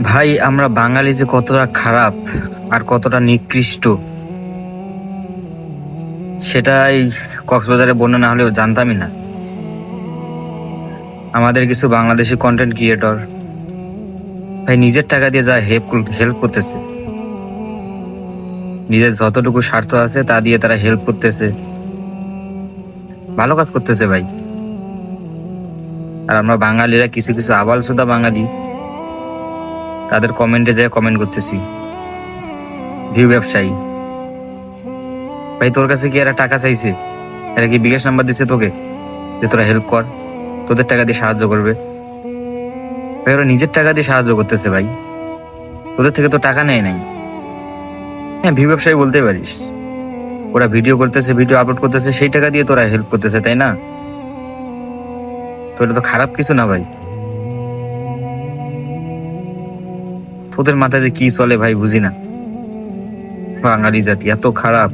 ভাই আমরা বাঙালি যে কতটা খারাপ আর কতটা নিকৃষ্ট সেটাই কক্সবাজারে বন্যা না হলেও জানতামই না। আমাদের কিছু বাংলাদেশি কন্টেন্ট ক্রিয়েটর ভাই নিজের টাকা দিয়ে যা হেল্প করতেছে, নিজের যতটুকু স্বার্থ আছে তা দিয়ে তারা হেল্প করতেছে, ভালো কাজ করতেছে ভাই। আর আমরা বাঙালিরা কিছু কিছু আবালসুদা বাঙালি তাদের কমেন্টে যায় কমেন্ট করতেছি ভিউ ব্যবসায়ী। ভাই তোর কাছে কি এরা টাকা চাইছে? এরা কি বিকাশ নাম্বার দিচ্ছে তোকে যে তোরা হেল্প কর, তোদের টাকা দিয়ে সাহায্য করবে? ভাই ওরা নিজের টাকা দিয়ে সাহায্য করতেছে ভাই, তোদের থেকে তো টাকা নেয় নাই। হ্যাঁ ভিউ ব্যবসায়ী বলতে পারিস, ওরা ভিডিও করতেছে, ভিডিও আপলোড করতেছে, সেই টাকা দিয়ে তোরা হেল্প করতেছে, তাই না? তো এটা তো খারাপ কিছু না ভাই। তোদের মাথায় যে কি চলে ভাই বুঝি না। বাঙালি জাতি এত খারাপ।